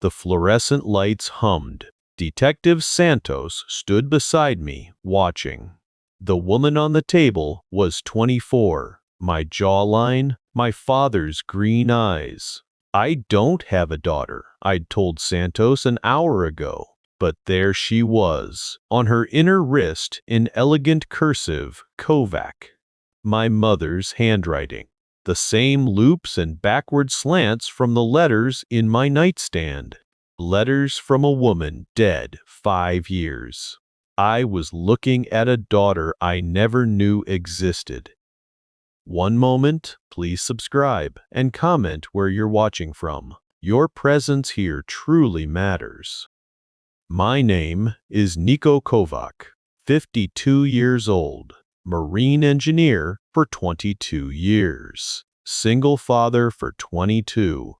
The fluorescent lights hummed. Detective Santos stood beside me, watching. The woman on the table was 24. My jawline, my father's green eyes. "I don't have a daughter," I'd told Santos an hour ago. But there she was, on her inner wrist in elegant cursive, Kovac. My mother's handwriting. The same loops and backward slants from the letters in my nightstand. Letters from a woman dead 5 years. I was looking at a daughter I never knew existed. One moment, please subscribe and comment where you're watching from. Your presence here truly matters. My name is Niko Kovac, 52 years old, marine engineer for 22 years, single father for 22.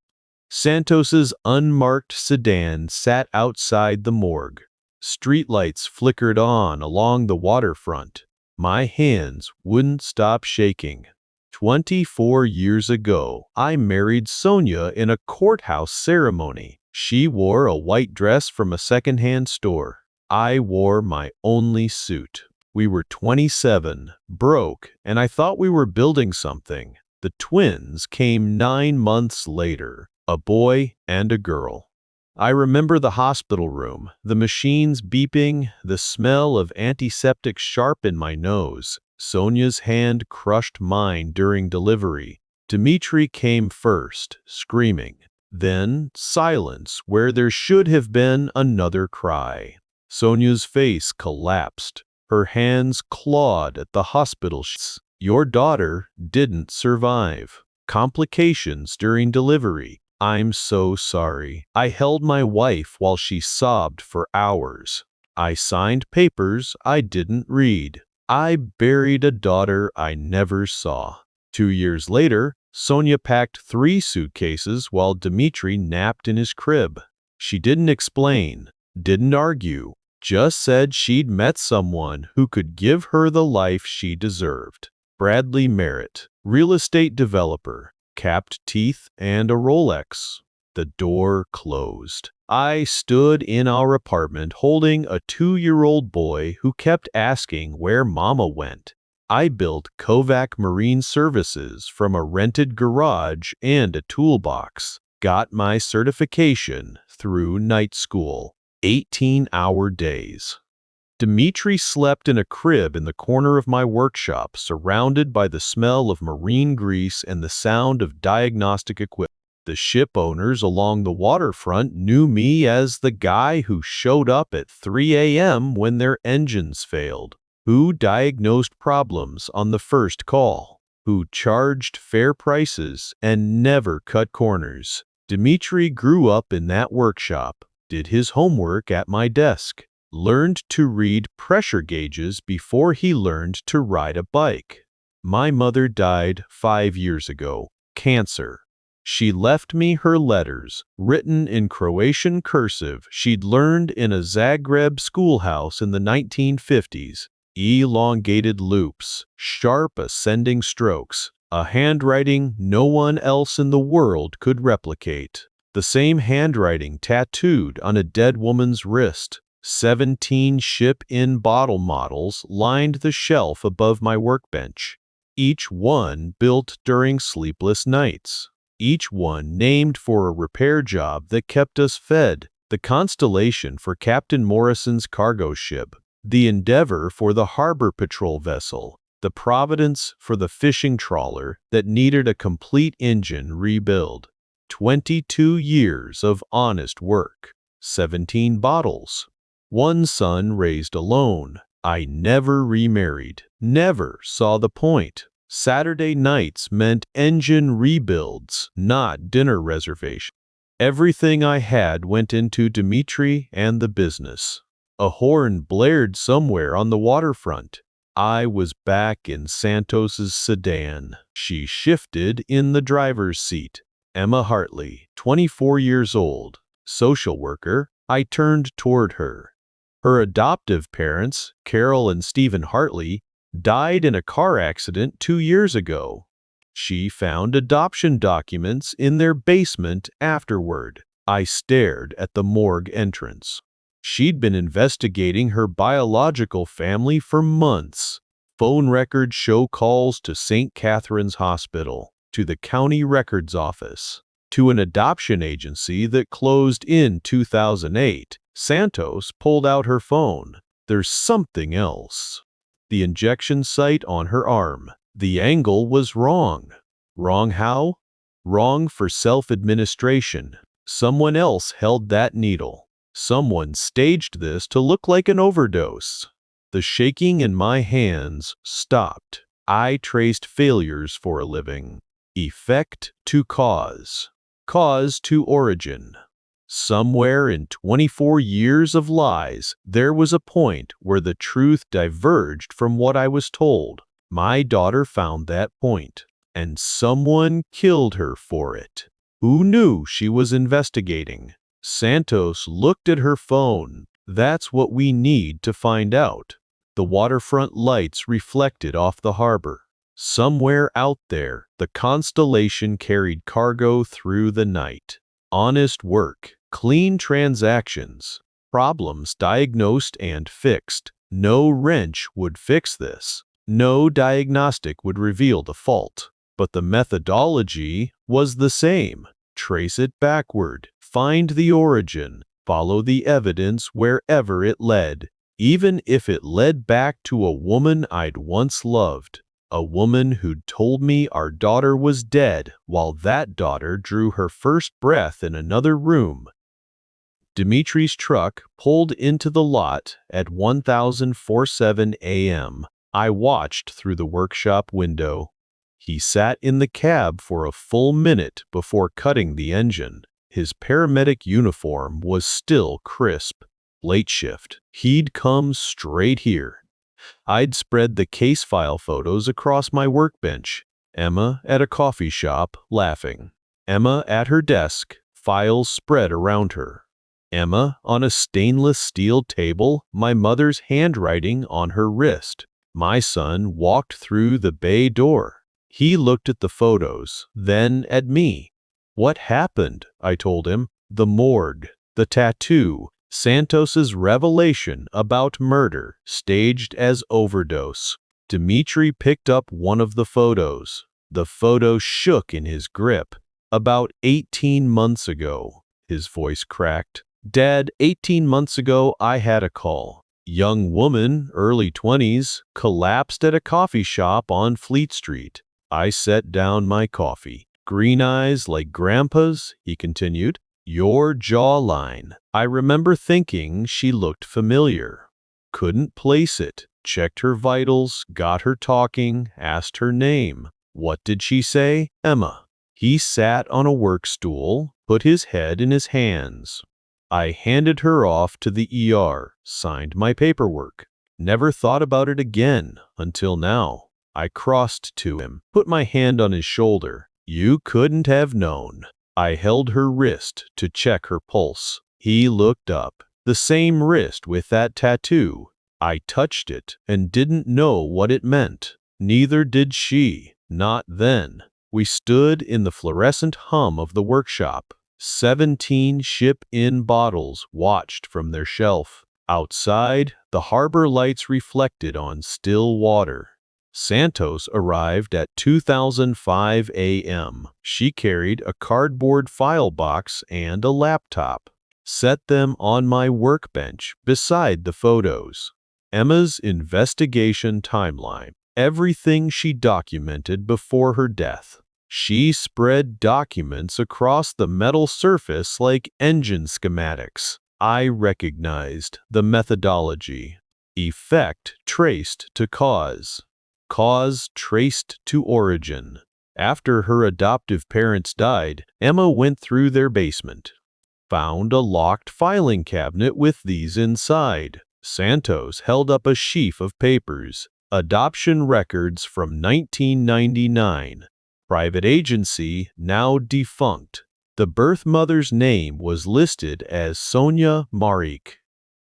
Santos's unmarked sedan sat outside the morgue. Streetlights flickered on along the waterfront. My hands wouldn't stop shaking. 24 years ago, I married Sonia in a courthouse ceremony. She wore a white dress from a secondhand store. I wore my only suit. We were 27, broke, and I thought we were building something. The twins came 9 months later, a boy and a girl. I remember the hospital room, the machines beeping, the smell of antiseptic sharp in my nose. Sonia's hand crushed mine during delivery. Dmitri came first, screaming. Then silence where there should have been another cry. Sonia's face collapsed. Her hands clawed at the hospital sheets. "Your daughter didn't survive. Complications during delivery. I'm so sorry." I held my wife while she sobbed for hours. I signed papers I didn't read. I buried a daughter I never saw. 2 years later, Sonia packed 3 suitcases while Dmitri napped in his crib. She didn't explain, didn't argue, just said she'd met someone who could give her the life she deserved. Bradley Merritt, real estate developer, capped teeth and a Rolex. The door closed. I stood in our apartment holding a 2-year-old boy who kept asking where Mama went. I built Kovac Marine Services from a rented garage and a toolbox. Got my certification through night school. 18-hour days. Dmitri slept in a crib in the corner of my workshop, surrounded by the smell of marine grease and the sound of diagnostic equipment. The ship owners along the waterfront knew me as the guy who showed up at 3 a.m. when their engines failed, who diagnosed problems on the first call, who charged fair prices and never cut corners. Dmitri grew up in that workshop, did his homework at my desk, learned to read pressure gauges before he learned to ride a bike. My mother died 5 years ago, cancer. She left me her letters, written in Croatian cursive she'd learned in a Zagreb schoolhouse in the 1950s. Elongated loops, sharp ascending strokes, a handwriting no one else in the world could replicate. The same handwriting tattooed on a dead woman's wrist. 17 ship-in bottle models lined the shelf above my workbench. Each one built during sleepless nights. Each one named for a repair job that kept us fed. The Constellation for Captain Morrison's cargo ship. The Endeavor for the harbor patrol vessel. The Providence for the fishing trawler that needed a complete engine rebuild. 22 years of honest work. 17 bottles. 1 son raised alone. I never remarried. Never saw the point. Saturday nights meant engine rebuilds, not dinner reservations. Everything I had went into Dmitri and the business. A horn blared somewhere on the waterfront. I was back in Santos's sedan. She shifted in the driver's seat. Emma Hartley, 24 years old, social worker. I turned toward her. Her adoptive parents, Carol and Stephen Hartley, died in a car accident 2 years ago. She found adoption documents in their basement afterward. I stared at the morgue entrance. She'd been investigating her biological family for months. Phone records show calls to St. Catherine's Hospital, to the county records office, to an adoption agency that closed in 2008. Santos pulled out her phone. There's something else. The injection site on her arm. The angle was wrong. Wrong how? Wrong for self-administration. Someone else held that needle. Someone staged this to look like an overdose. The shaking in my hands stopped. I traced failures for a living. Effect to cause. Cause to origin. Somewhere in 24 years of lies, there was a point where the truth diverged from what I was told. My daughter found that point, and someone killed her for it. Who knew she was investigating? Santos looked at her phone. That's what we need to find out. The waterfront lights reflected off the harbor. Somewhere out there, the Constellation carried cargo through the night. Honest work, clean transactions, problems diagnosed and fixed. No wrench would fix this. No diagnostic would reveal the fault. But the methodology was the same. Trace it backward, find the origin, follow the evidence wherever it led, even if it led back to a woman I'd once loved. A woman who'd told me our daughter was dead while that daughter drew her first breath in another room. Dimitri's truck pulled into the lot at 1047 a.m. I watched through the workshop window. He sat in the cab for a full minute before cutting the engine. His paramedic uniform was still crisp. Late shift. He'd come straight here. I'd spread the case file photos across my workbench. Emma at a coffee shop, laughing. Emma at her desk, files spread around her. Emma on a stainless steel table, my mother's handwriting on her wrist. My son walked through the bay door. He looked at the photos, then at me. What happened? I told him. The morgue, the tattoo, Santos's revelation about murder, staged as overdose. Dimitri picked up one of the photos. The photo shook in his grip. About 18 months ago, his voice cracked. Dad, 18 months ago, I had a call. Young woman, early 20s, collapsed at a coffee shop on Fleet Street. I set down my coffee. Green eyes like Grandpa's, he continued. Your jawline. I remember thinking she looked familiar. Couldn't place it. Checked her vitals, got her talking, asked her name. What did she say? Emma. He sat on a work stool, put his head in his hands. I handed her off to the ER, signed my paperwork. Never thought about it again until now. I crossed to him, put my hand on his shoulder. You couldn't have known. I held her wrist to check her pulse. He looked up. The same wrist with that tattoo. I touched it and didn't know what it meant. Neither did she. Not then. We stood in the fluorescent hum of the workshop. 17 ship-in bottles watched from their shelf. Outside, the harbor lights reflected on still water. Santos arrived at 2005 a.m. She carried a cardboard file box and a laptop. Set them on my workbench beside the photos. Emma's investigation timeline. Everything she documented before her death. She spread documents across the metal surface like engine schematics. I recognized the methodology. Effect traced to cause. Cause traced to origin. After her adoptive parents died, Emma went through their basement. Found a locked filing cabinet with these inside. Santos held up a sheaf of papers. Adoption records from 1999. Private agency, now defunct. The birth mother's name was listed as Sonia Marik,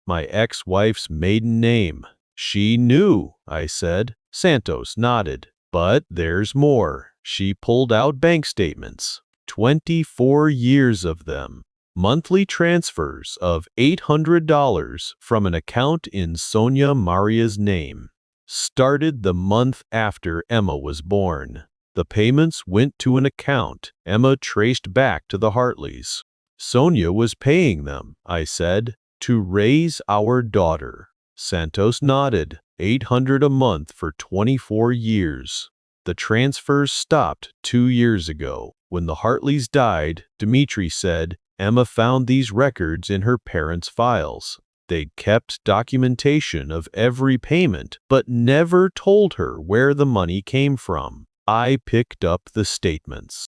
my ex-wife's maiden name. She knew, I said. Santos nodded. But there's more. She pulled out bank statements. 24 years of them. Monthly transfers of $800 from an account in Sonia Maria's name. Started the month after Emma was born. The payments went to an account Emma traced back to the Hartleys. Sonia was paying them, I said, to raise our daughter. Santos nodded. $800 a month for 24 years. The transfers stopped 2 years ago. When the Hartleys died, Dimitri said, Emma found these records in her parents' files. They'd kept documentation of every payment, but never told her where the money came from. I picked up the statements.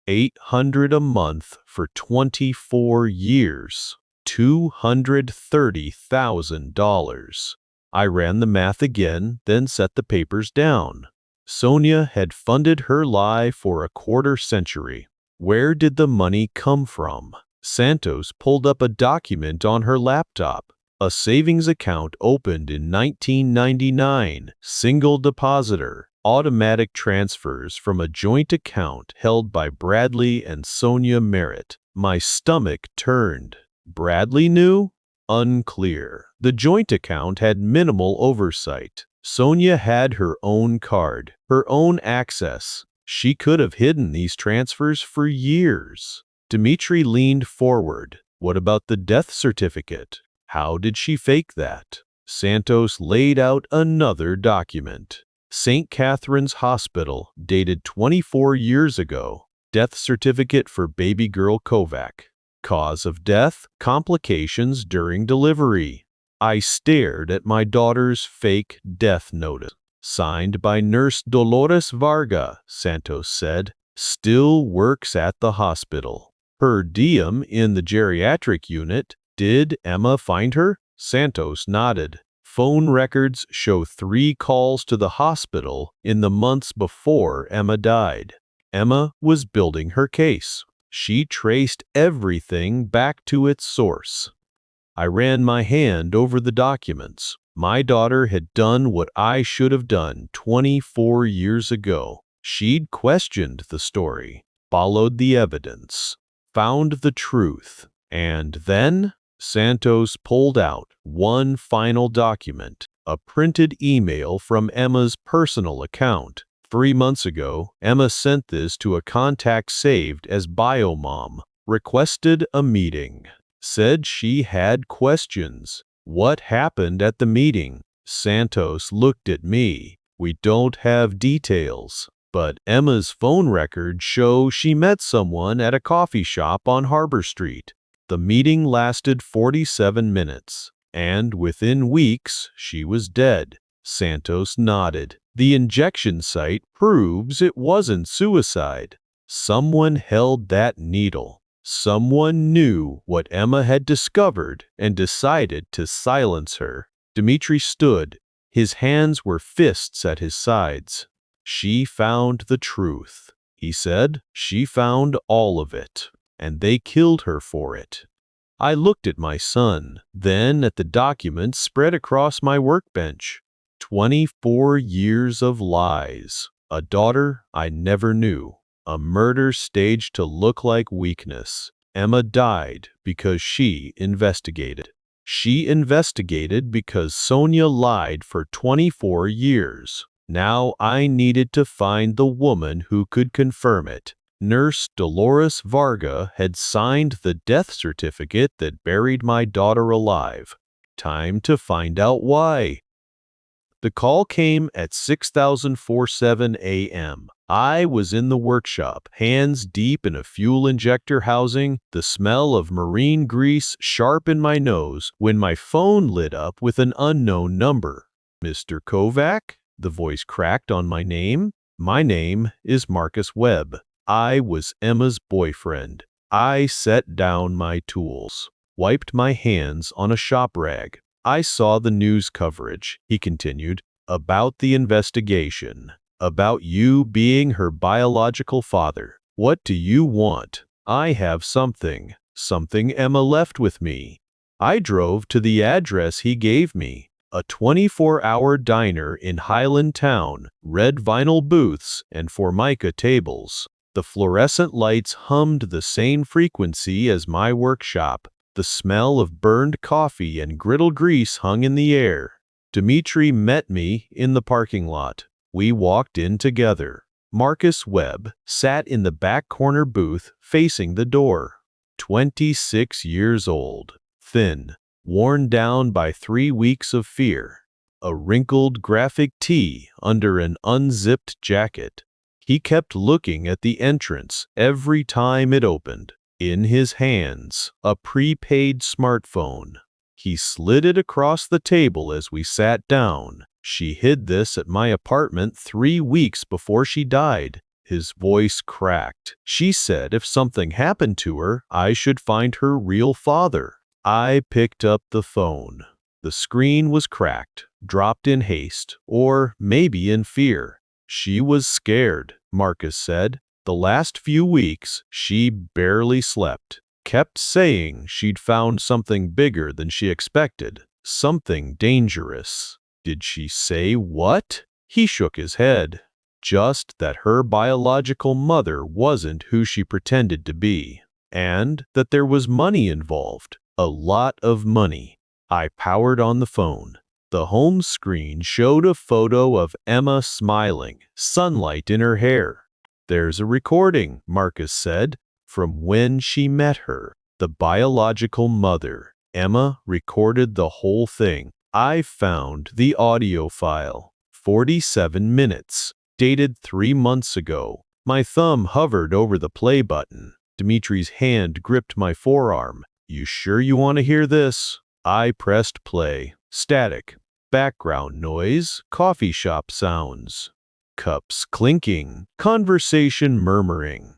$800 a month for 24 years. $230,000. I ran the math again, then set the papers down. Sonia had funded her lie for a quarter century. Where did the money come from? Santos pulled up a document on her laptop. A savings account opened in 1999. Single depositor. Automatic transfers from a joint account held by Bradley and Sonia Merritt. My stomach turned. Bradley knew? Unclear. The joint account had minimal oversight. Sonia had her own card, her own access. She could have hidden these transfers for years. Dimitri leaned forward. What about the death certificate? How did she fake that? Santos laid out another document. St. Catherine's Hospital, dated 24 years ago. Death certificate for baby girl Kovac. Cause of death, complications during delivery. I stared at my daughter's fake death notice. Signed by Nurse Dolores Varga, Santos said. Still works at the hospital. Per diem in the geriatric unit. Did Emma find her? Santos nodded. Phone records show 3 calls to the hospital in the months before Emma died. Emma was building her case. She traced everything back to its source. I ran my hand over the documents. My daughter had done what I should have done 24 years ago. She'd questioned the story, followed the evidence, found the truth, and then Santos pulled out one final document, a printed email from Emma's personal account. 3 months ago, Emma sent this to a contact saved as Biomom, requested a meeting, said she had questions. What happened at the meeting? Santos looked at me. We don't have details, but Emma's phone records show she met someone at a coffee shop on Harbor Street. The meeting lasted 47 minutes, and within weeks she was dead. Santos nodded. The injection site proves it wasn't suicide. Someone held that needle. Someone knew what Emma had discovered and decided to silence her. Dimitri stood. His hands were fists at his sides. She found the truth, he said. She found all of it, and they killed her for it. I looked at my son, then at the documents spread across my workbench. 24 years of lies. A daughter I never knew. A murder staged to look like weakness. Emma died because she investigated. She investigated because Sonia lied for 24 years. Now I needed to find the woman who could confirm it. Nurse Dolores Varga had signed the death certificate that buried my daughter alive. Time to find out why. The call came at 6:47 a.m. I was in the workshop, hands deep in a fuel injector housing, the smell of marine grease sharp in my nose, when my phone lit up with an unknown number. Mr. Kovac? The voice cracked on my name. My name is Marcus Webb. I was Emma's boyfriend. I set down my tools, wiped my hands on a shop rag. I saw the news coverage, he continued, about the investigation, about you being her biological father. What do you want? I have something Emma left with me. I drove to the address he gave me, a 24-hour diner in Highland Town, red vinyl booths and formica tables. The fluorescent lights hummed the same frequency as my workshop. The smell of burned coffee and griddle grease hung in the air. Dmitri met me in the parking lot. We walked in together. Marcus Webb sat in the back corner booth facing the door. 26 years old, thin, worn down by 3 weeks of fear. A wrinkled graphic tee under an unzipped jacket. He kept looking at the entrance every time it opened. In his hands, a prepaid smartphone. He slid it across the table as we sat down. She hid this at my apartment 3 weeks before she died. His voice cracked. She said if something happened to her, I should find her real father. I picked up the phone. The screen was cracked, dropped in haste, or maybe in fear. She was scared, Marcus said. The last few weeks, she barely slept. Kept saying she'd found something bigger than she expected. Something dangerous. Did she say what? He shook his head. Just that her biological mother wasn't who she pretended to be. And that there was money involved. A lot of money. I powered on the phone. The home screen showed a photo of Emma smiling, sunlight in her hair. There's a recording, Marcus said, from when she met her. The biological mother. Emma recorded the whole thing. I found the audio file. 47 minutes. Dated 3 months ago. My thumb hovered over the play button. Dimitri's hand gripped my forearm. You sure you want to hear this? I pressed play. Static. Background noise. Coffee shop sounds. Cups clinking. Conversation murmuring.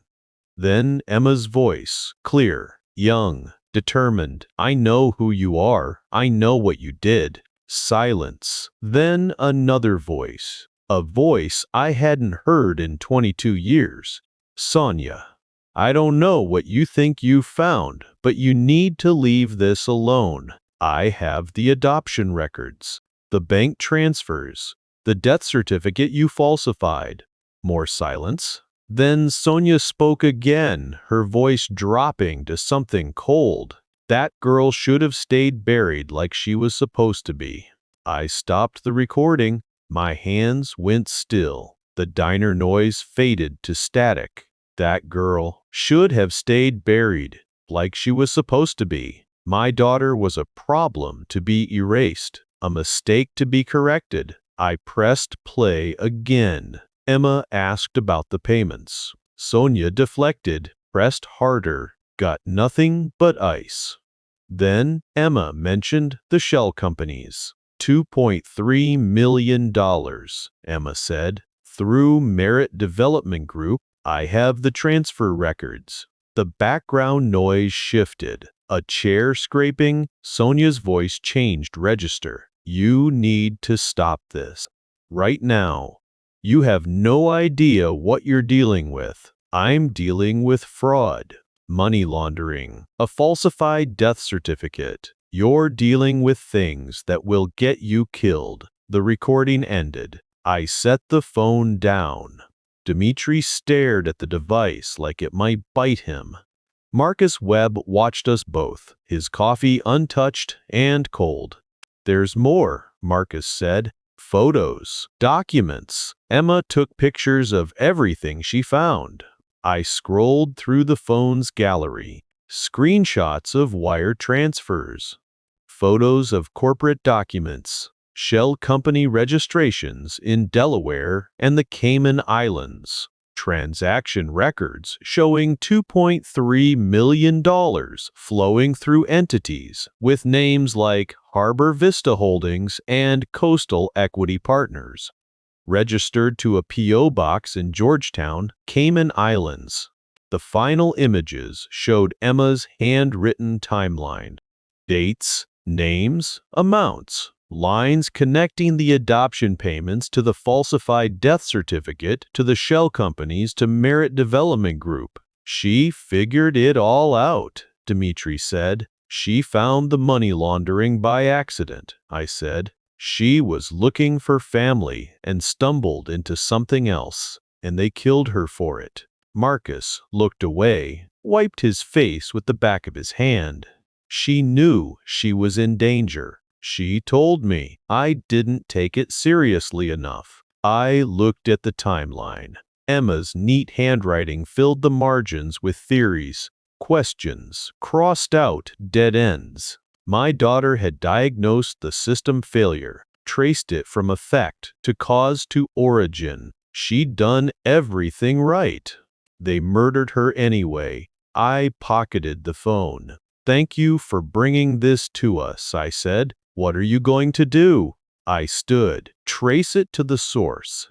Then Emma's voice, clear, young, determined. I know who you are. I know what you did. Silence. Then another voice. A voice I hadn't heard in 22 years. Sonia. I don't know what you think you've found, but you need to leave this alone. I have the adoption records, the bank transfers, the death certificate you falsified. More silence. Then Sonia spoke again, her voice dropping to something cold. That girl should have stayed buried like she was supposed to be. I stopped the recording. My hands went still. The diner noise faded to static. That girl should have stayed buried like she was supposed to be. My daughter was a problem to be erased, a mistake to be corrected. I pressed play again. Emma asked about the payments. Sonia deflected, pressed harder, got nothing but ice. Then Emma mentioned the shell companies. $2.3 million, Emma said. Through Merit Development Group, I have the transfer records. The background noise shifted. A chair scraping. Sonia's voice changed register. You need to stop this. Right now. You have no idea what you're dealing with. I'm dealing with fraud, money laundering, a falsified death certificate. You're dealing with things that will get you killed. The recording ended. I set the phone down. Dmitri stared at the device like it might bite him. Marcus Webb watched us both, his coffee untouched and cold. There's more, Marcus said. Photos, documents. Emma took pictures of everything she found. I scrolled through the phone's gallery. Screenshots of wire transfers. Photos of corporate documents. Shell company registrations in Delaware and the Cayman Islands. Transaction records showing $2.3 million flowing through entities with names like Harbor Vista Holdings and Coastal Equity Partners. Registered to a P.O. box in Georgetown, Cayman Islands. The final images showed Emma's handwritten timeline. Dates, names, amounts. Lines connecting the adoption payments to the falsified death certificate to the shell companies to Merit Development Group. She figured it all out, Dmitri said. She found the money laundering by accident, I said. She was looking for family and stumbled into something else, and they killed her for it. Marcus looked away, wiped his face with the back of his hand. She knew she was in danger. She told me I didn't take it seriously enough. I looked at the timeline. Emma's neat handwriting filled the margins with theories, questions, crossed out dead ends. My daughter had diagnosed the system failure, traced it from effect to cause to origin. She'd done everything right. They murdered her anyway. I pocketed the phone. "Thank you for bringing this to us," I said. "What are you going to do?" I stood. "Trace it to the source."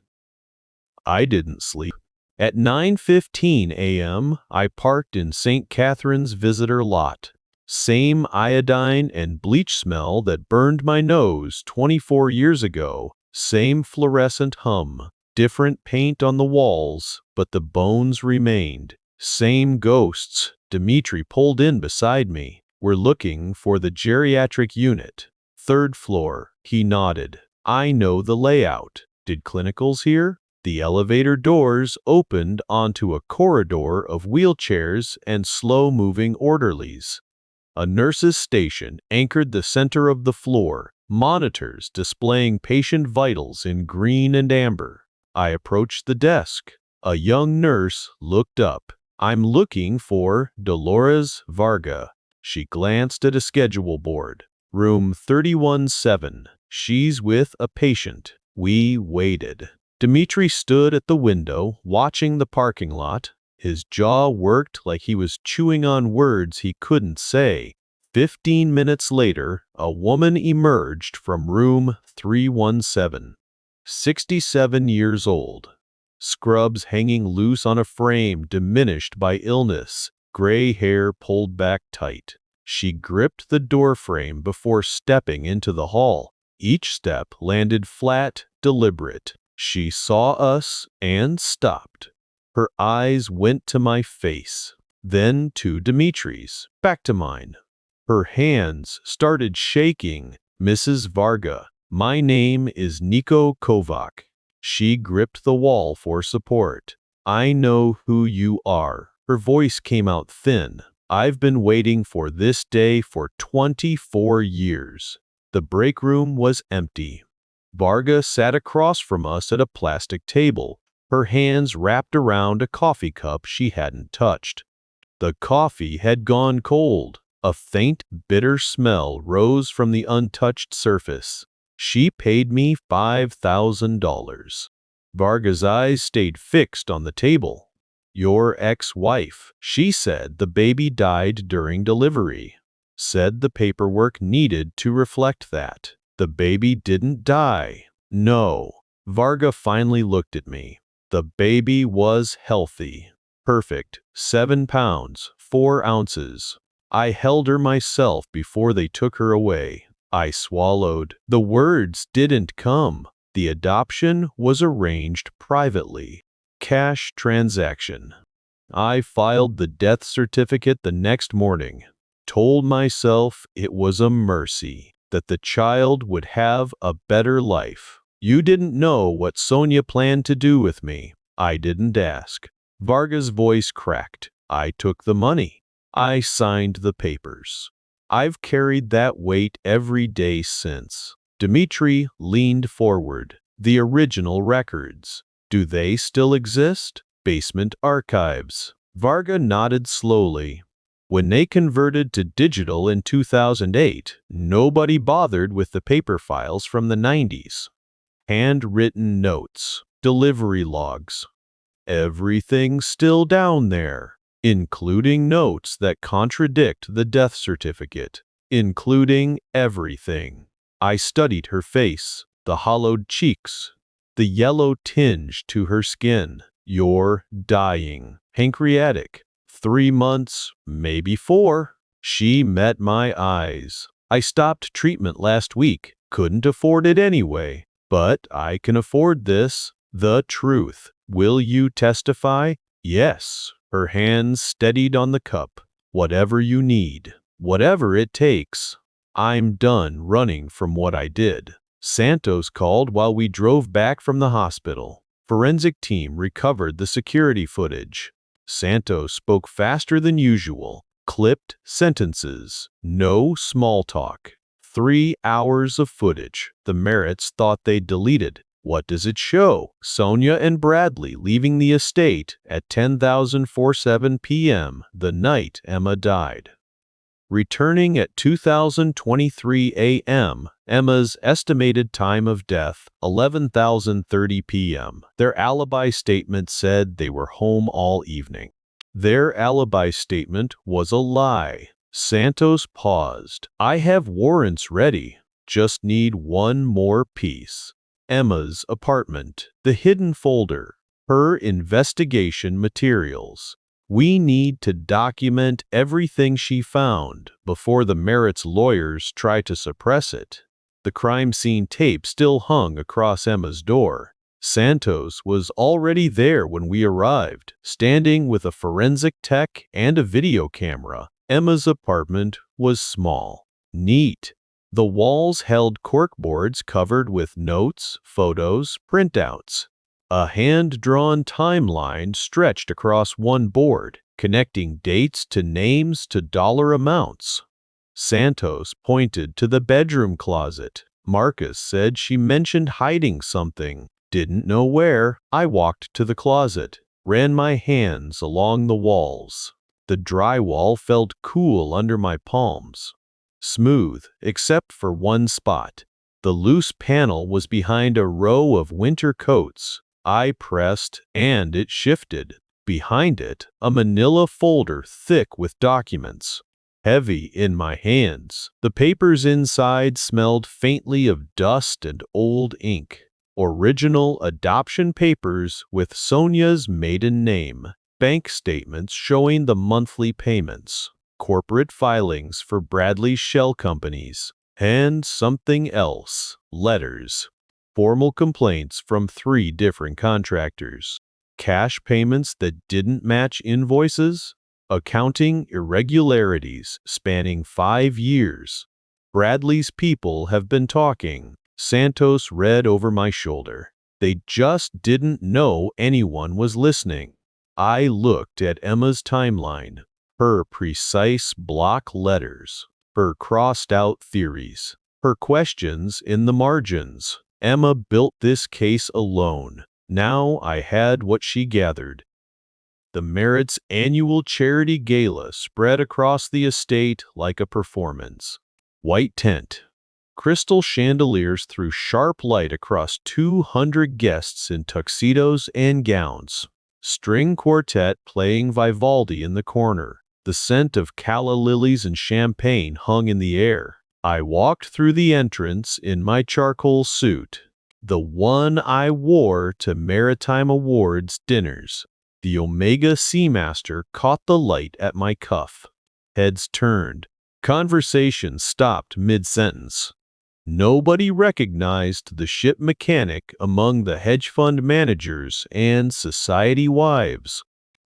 I didn't sleep. At 9:15 a.m., I parked in St. Catherine's visitor lot. Same iodine and bleach smell that burned my nose 24 years ago. Same fluorescent hum. Different paint on the walls, but the bones remained. Same ghosts. Dimitri pulled in beside me. "We're looking for the geriatric unit. 3rd floor." He nodded. "I know the layout. Did clinicals here?" The elevator doors opened onto a corridor of wheelchairs and slow-moving orderlies. A nurse's station anchored the center of the floor, monitors displaying patient vitals in green and amber. I approached the desk. A young nurse looked up. "I'm looking for Dolores Varga." She glanced at a schedule board. "Room 31-7. She's with a patient." We waited. Dimitri stood at the window, watching the parking lot. His jaw worked like he was chewing on words he couldn't say. 15 minutes later, a woman emerged from room 317. 67 years old. Scrubs hanging loose on a frame diminished by illness, gray hair pulled back tight. She gripped the doorframe before stepping into the hall. Each step landed flat, deliberate. She saw us and stopped. Her eyes went to my face, then to Dimitri's, back to mine. Her hands started shaking. "Mrs. Varga, my name is Niko Kovac." She gripped the wall for support. "I know who you are." Her voice came out thin. "I've been waiting for this day for 24 years. The break room was empty. Varga sat across from us at a plastic table, her hands wrapped around a coffee cup she hadn't touched. The coffee had gone cold. A faint, bitter smell rose from the untouched surface. "She paid me $5,000. Varga's eyes stayed fixed on the table. "Your ex-wife. She said the baby died during delivery. Said the paperwork needed to reflect that. The baby didn't die." "No." Varga finally looked at me. "The baby was healthy. Perfect. 7 pounds, 4 ounces. I held her myself before they took her away." I swallowed. The words didn't come. The adoption was arranged privately. Cash transaction. I filed the death certificate the next morning. Told myself it was a mercy, that the child would have a better life. "You didn't know what Sonia planned to do with me." I didn't ask. Varga's voice cracked. "I took the money. I signed the papers. I've carried that weight every day since." Dimitri leaned forward. "The original records. Do they still exist?" "Basement archives." Varga nodded slowly. "When they converted to digital in 2008, nobody bothered with the paper files from the 90s. Handwritten notes, delivery logs. Everything's still down there, including notes that contradict the death certificate, including everything." I studied her face, the hollowed cheeks, the yellow tinge to her skin. "You're dying. Pancreatic. 3 months, maybe 4. She met my eyes. "I stopped treatment last week. Couldn't afford it anyway. But I can afford this. The truth. Will you testify?" "Yes." Her hands steadied on the cup. "Whatever you need. Whatever it takes. I'm done running from what I did." Santos called while we drove back from the hospital. Forensic team recovered the security footage. Santos spoke faster than usual. Clipped sentences. No small talk. 3 hours of footage. The Merritts thought they'd deleted. What does it show? Sonia and Bradley leaving the estate at 10:47 p.m. the night Emma died. Returning at 2023 a.m., Emma's estimated time of death, 11:30 p.m. Their alibi statement said they were home all evening. Their alibi statement was a lie. Santos paused. I have warrants ready. Just need one more piece. Emma's apartment, the hidden folder, her investigation materials. We need to document everything she found before the Merritt's lawyers try to suppress it. The crime scene tape still hung across Emma's door. Santos was already there when we arrived, standing with a forensic tech and a video camera. Emma's apartment was small, neat. The walls held corkboards covered with notes, photos, printouts. A hand-drawn timeline stretched across one board, connecting dates to names to dollar amounts. Santos pointed to the bedroom closet. Marcus said she mentioned hiding something. Didn't know where. I walked to the closet, ran my hands along the walls. The drywall felt cool under my palms. Smooth, except for one spot. The loose panel was behind a row of winter coats. I pressed, and it shifted. Behind it, a manila folder thick with documents. Heavy in my hands. The papers inside smelled faintly of dust and old ink. Original adoption papers with Sonia's maiden name. Bank statements showing the monthly payments. Corporate filings for Bradley's shell companies. And something else. Letters. Formal complaints from 3 different contractors. Cash payments that didn't match invoices. Accounting irregularities spanning 5 years. Bradley's people have been talking. Santos read over my shoulder. They just didn't know anyone was listening. I looked at Emma's timeline. Her precise block letters. Her crossed-out theories. Her questions in the margins. Emma built this case alone. Now I had what she gathered. The Merritt's annual charity gala spread across the estate like a performance. White tent. Crystal chandeliers threw sharp light across 200 guests in tuxedos and gowns. String quartet playing Vivaldi in the corner. The scent of calla lilies and champagne hung in the air. I walked through the entrance in my charcoal suit, the one I wore to Maritime Awards dinners. The Omega Seamaster caught the light at my cuff. Heads turned. Conversation stopped mid-sentence. Nobody recognized the ship mechanic among the hedge fund managers and society wives.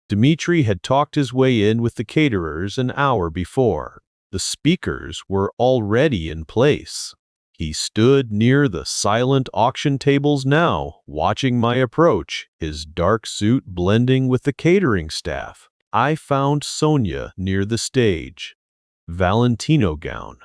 Dmitri had talked his way in with the caterers an hour before. The speakers were already in place. He stood near the silent auction tables now, watching my approach, his dark suit blending with the catering staff. I found Sonia near the stage. Valentino gown.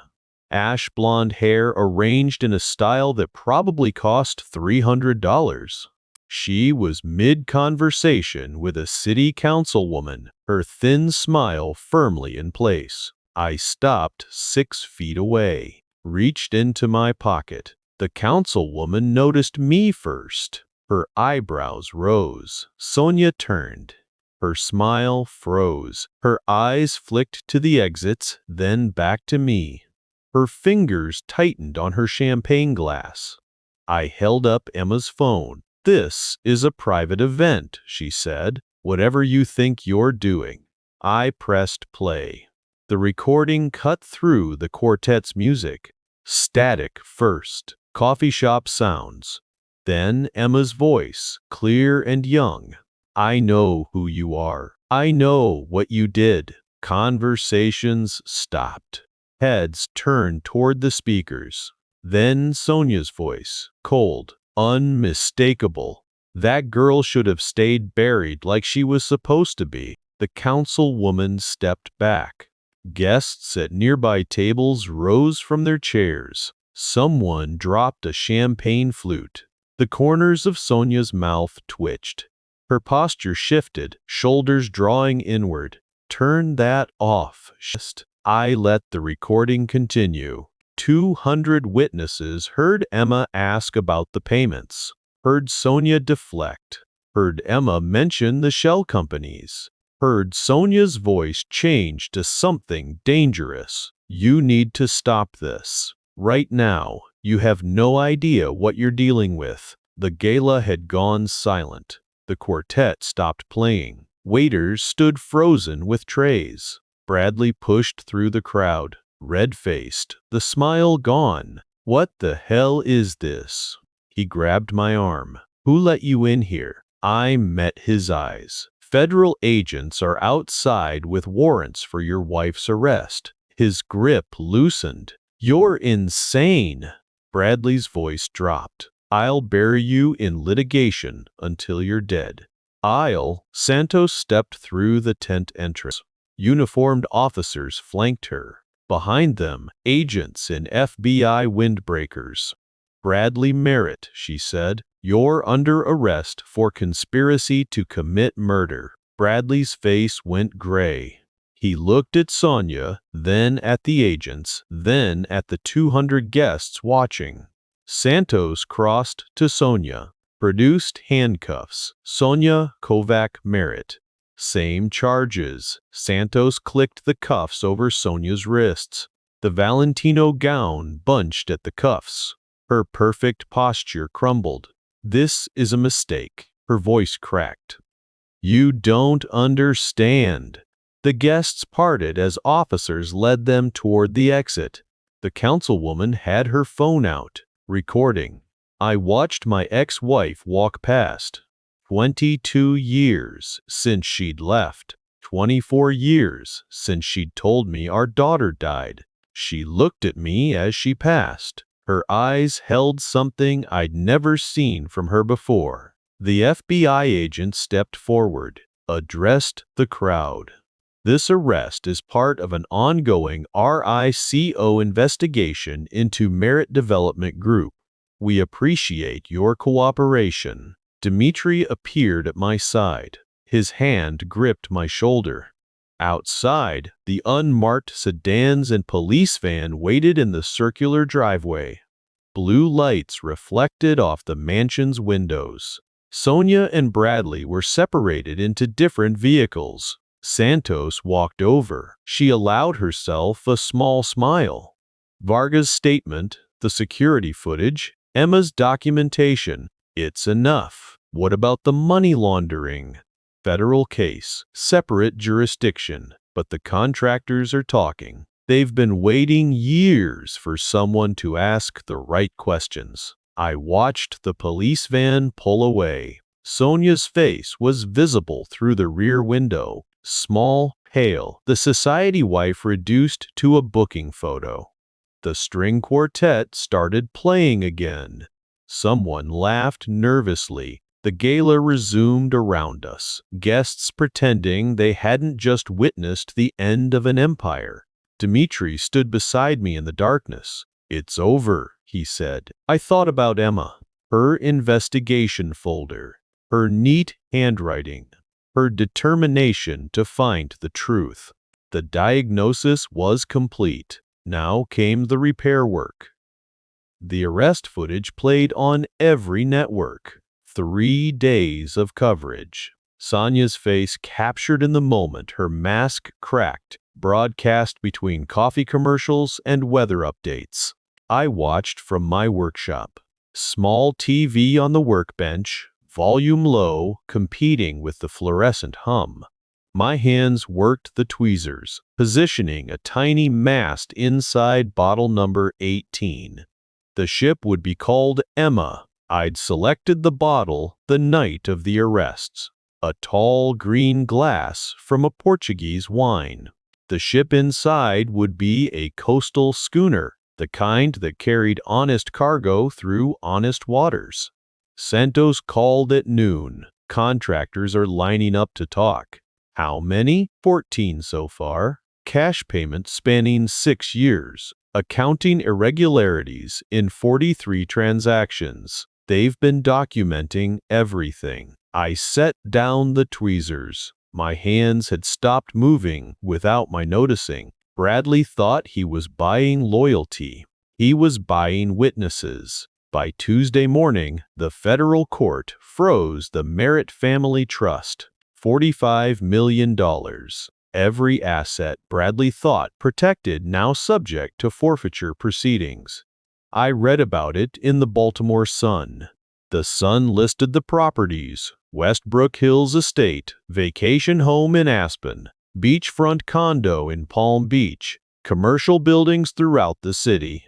Ash blonde hair arranged in a style that probably cost $300. She was mid-conversation with a city councilwoman, her thin smile firmly in place. I stopped 6 feet away, reached into my pocket. The councilwoman noticed me first. Her eyebrows rose. Sonia turned. Her smile froze. Her eyes flicked to the exits, then back to me. Her fingers tightened on her champagne glass. I held up Emma's phone. "This is a private event," she said. "Whatever you think you're doing." I pressed play. The recording cut through the quartet's music. Static first, coffee shop sounds. Then Emma's voice, clear and young. "I know who you are. I know what you did." Conversations stopped. Heads turned toward the speakers. Then Sonia's voice, cold, unmistakable. That girl should have stayed buried like she was supposed to be. The councilwoman stepped back. Guests at nearby tables rose from their chairs. Someone dropped a champagne flute. The corners of Sonia's mouth twitched. Her posture shifted, shoulders drawing inward. Turn that off. I let the recording continue. 200 witnesses heard Emma ask about the payments, heard Sonia deflect, heard Emma mention the shell companies, heard Sonia's voice change to something dangerous. You need to stop this. Right now, you have no idea what you're dealing with. The gala had gone silent. The quartet stopped playing. Waiters stood frozen with trays. Bradley pushed through the crowd, red-faced, the smile gone. What the hell is this? He grabbed my arm. Who let you in here? I met his eyes. Federal agents are outside with warrants for your wife's arrest. His grip loosened. You're insane. Bradley's voice dropped. I'll bury you in litigation until you're dead. Santos stepped through the tent entrance. Uniformed officers flanked her. Behind them, agents in FBI windbreakers. Bradley Merritt, she said, you're under arrest for conspiracy to commit murder. Bradley's face went gray. He looked at Sonia, then at the agents, then at the 200 guests watching. Santos crossed to Sonia. Produced handcuffs. Sonia Kovac Merritt. Same charges. Santos clicked the cuffs over Sonia's wrists. The Valentino gown bunched at the cuffs. Her perfect posture crumbled. This is a mistake. Her voice cracked. You don't understand. The guests parted as officers led them toward the exit. The councilwoman had her phone out, recording. I watched my ex-wife walk past. 22 years since she'd left. 24 years since she'd told me our daughter died. She looked at me as she passed. Her eyes held something I'd never seen from her before. The FBI agent stepped forward, addressed the crowd. This arrest is part of an ongoing RICO investigation into Merit Development Group. We appreciate your cooperation. Dimitri appeared at my side. His hand gripped my shoulder. Outside, the unmarked sedans and police van waited in the circular driveway. Blue lights reflected off the mansion's windows. Sonia and Bradley were separated into different vehicles. Santos walked over. She allowed herself a small smile. Varga's statement, the security footage, Emma's documentation. It's enough. What about the money laundering? Federal case, separate jurisdiction, but the contractors are talking. They've been waiting years for someone to ask the right questions. I watched the police van pull away. Sonia's face was visible through the rear window, small, pale, the society wife reduced to a booking photo. The string quartet started playing again. Someone laughed nervously. The gala resumed around us, guests pretending they hadn't just witnessed the end of an empire. Dimitri stood beside me in the darkness. It's over, he said. I thought about Emma, her investigation folder, her neat handwriting, her determination to find the truth. The diagnosis was complete. Now came the repair work. The arrest footage played on every network. 3 days of coverage. Sonia's face captured in the moment, her mask cracked, broadcast between coffee commercials and weather updates. I watched from my workshop. Small TV on the workbench, volume low, competing with the fluorescent hum. My hands worked the tweezers, positioning a tiny mast inside bottle number 18. The ship would be called Emma. I'd selected the bottle the night of the arrests. A tall green glass from a Portuguese wine. The ship inside would be a coastal schooner, the kind that carried honest cargo through honest waters. Santos called at noon. Contractors are lining up to talk. How many? 14 so far. Cash payments spanning 6 years. Accounting irregularities in 43 transactions. They've been documenting everything. I set down the tweezers. My hands had stopped moving without my noticing. Bradley thought he was buying loyalty. He was buying witnesses. By Tuesday morning, the federal court froze the Merritt Family Trust. $45 million. Every asset Bradley thought protected now subject to forfeiture proceedings. I read about it in the Baltimore Sun. The Sun listed the properties: Westbrook Hills Estate, vacation home in Aspen, beachfront condo in Palm Beach, commercial buildings throughout the city.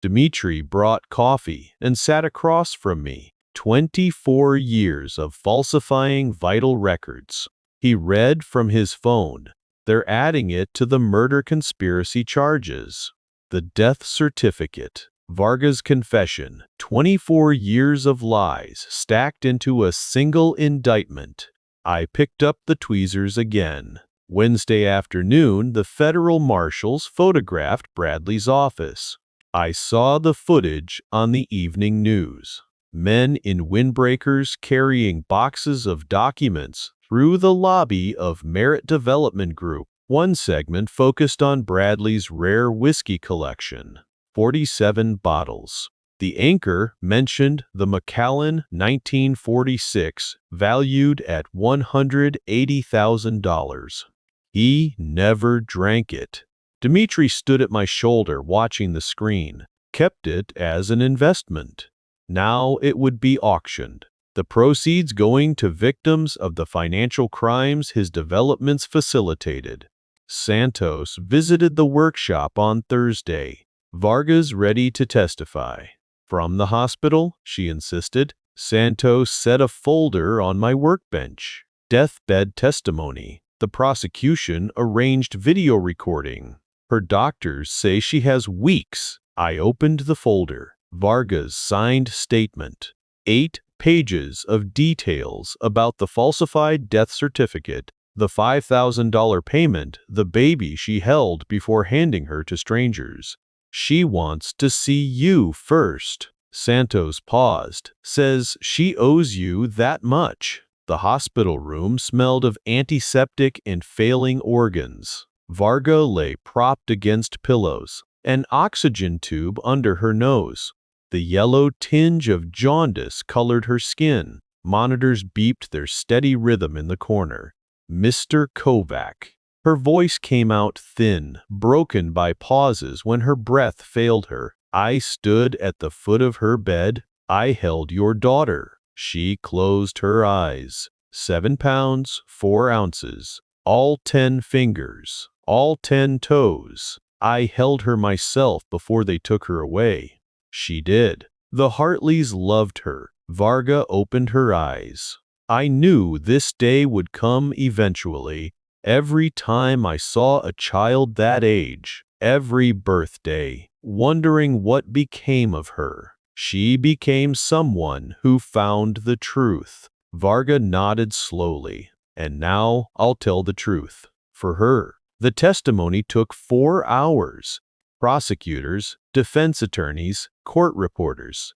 Dmitri brought coffee and sat across from me. 24 years of falsifying vital records. He read from his phone. They're adding it to the murder conspiracy charges. The death certificate. Varga's confession. 24 years of lies stacked into a single indictment. I picked up the tweezers again. Wednesday afternoon, the federal marshals photographed Bradley's office. I saw the footage on the evening news. Men in windbreakers carrying boxes of documents through the lobby of Merritt Development Group. One segment focused on Bradley's rare whiskey collection, 47 bottles. The anchor mentioned the Macallan 1946, valued at $180,000. He never drank it. Dmitri stood at my shoulder watching the screen, kept it as an investment. Now it would be auctioned, the proceeds going to victims of the financial crimes his developments facilitated. Santos visited the workshop on Thursday. Varga's ready to testify. From the hospital, she insisted. Santos set a folder on my workbench. Deathbed testimony. The prosecution arranged video recording. Her doctors say she has weeks. I opened the folder. Varga's signed statement. 8 pages of details about the falsified death certificate, the $5,000 payment, the baby she held before handing her to strangers. She wants to see you first. Santos paused. Says she owes you that much. The hospital room smelled of antiseptic and failing organs. Varga lay propped against pillows, an oxygen tube under her nose. The yellow tinge of jaundice colored her skin. Monitors beeped their steady rhythm in the corner. Mr. Kovac. Her voice came out thin, broken by pauses when her breath failed her. I stood at the foot of her bed. I held your daughter. She closed her eyes. 7 pounds, 4 ounces. All 10 fingers. All 10 toes. I held her myself before they took her away. She did. The Hartleys loved her. Varga opened her eyes. I knew this day would come eventually. Every time I saw a child that age, every birthday, wondering what became of her. She became someone who found the truth. Varga nodded slowly. And now I'll tell the truth. For her. The testimony took 4 hours. Prosecutors, defense attorneys, court reporters.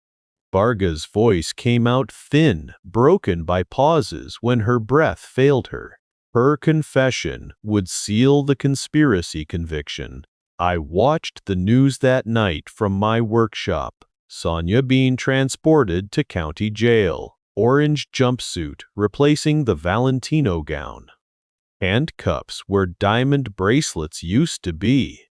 Varga's voice came out thin, broken by pauses when her breath failed her. Her confession would seal the conspiracy conviction. I watched the news that night from my workshop. Sonia being transported to county jail. Orange jumpsuit replacing the Valentino gown. Handcuffs where diamond bracelets used to be.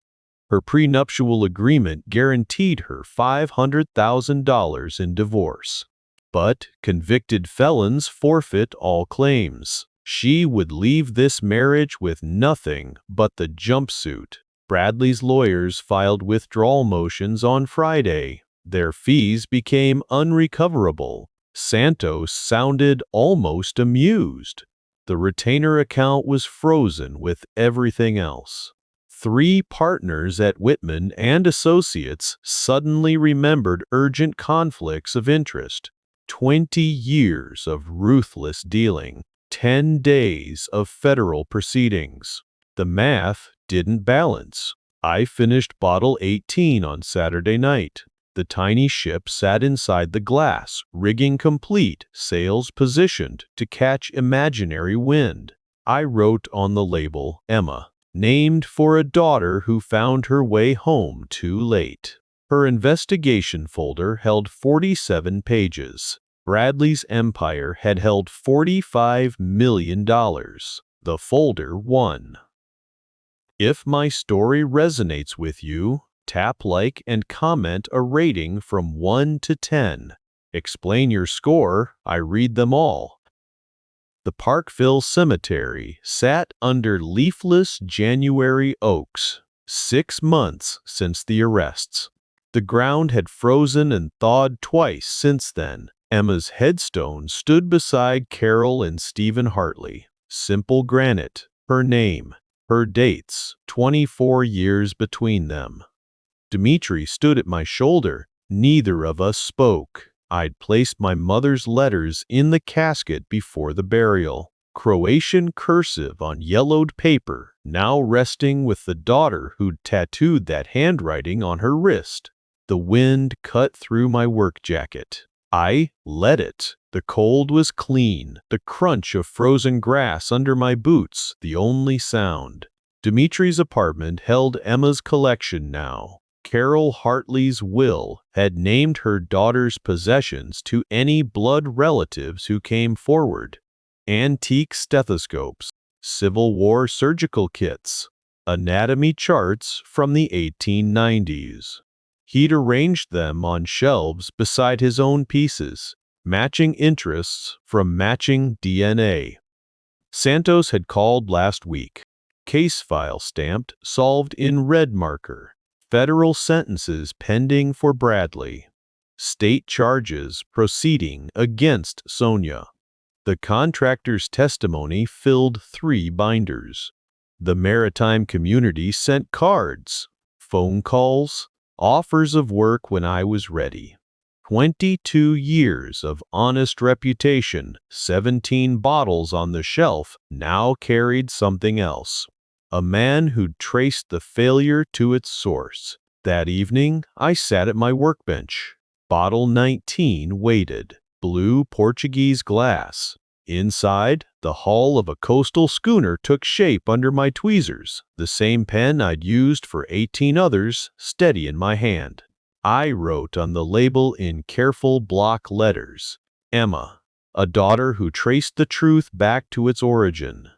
Her prenuptial agreement guaranteed her $500,000 in divorce. But convicted felons forfeit all claims. She would leave this marriage with nothing but the jumpsuit. Bradley's lawyers filed withdrawal motions on Friday. Their fees became unrecoverable. Santos sounded almost amused. The retainer account was frozen with everything else. 3 partners at Whitman and Associates suddenly remembered urgent conflicts of interest. 20 years of ruthless dealing, 10 days of federal proceedings. The math didn't balance. I finished bottle 18 on Saturday night. The tiny ship sat inside the glass, rigging complete, sails positioned to catch imaginary wind. I wrote on the label, Emma, named for a daughter who found her way home too late. Her investigation folder held 47 pages. Bradley's empire had held $45 million. The folder won. If my story resonates with you, tap like and comment a rating from 1 to 10. Explain your score, I read them all. The Parkville Cemetery sat under leafless January oaks, 6 months since the arrests. The ground had frozen and thawed twice since then. Emma's headstone stood beside Carol and Stephen Hartley. Simple granite, her name, her dates, 24 years between them. Dmitri stood at my shoulder. Neither of us spoke. I'd placed my mother's letters in the casket before the burial. Croatian cursive on yellowed paper, now resting with the daughter who'd tattooed that handwriting on her wrist. The wind cut through my work jacket. I let it. The cold was clean, the crunch of frozen grass under my boots the only sound. Dimitri's apartment held Emma's collection now. Carol Hartley's will had named her daughter's possessions to any blood relatives who came forward. Antique stethoscopes, Civil War surgical kits, anatomy charts from the 1890s. He'd arranged them on shelves beside his own pieces, matching interests from matching DNA. Santos had called last week. Case file stamped, solved in red marker. Federal sentences pending for Bradley. State charges proceeding against Sonia. The contractor's testimony filled 3 binders. The maritime community sent cards, phone calls, offers of work when I was ready. 22 years of honest reputation, 17 bottles on the shelf now carried something else. A man who'd traced the failure to its source. That evening, I sat at my workbench. Bottle 19 waited. Blue Portuguese glass. Inside, the hull of a coastal schooner took shape under my tweezers, the same pen I'd used for 18 others, steady in my hand. I wrote on the label in careful block letters, Emma, a daughter who traced the truth back to its origin.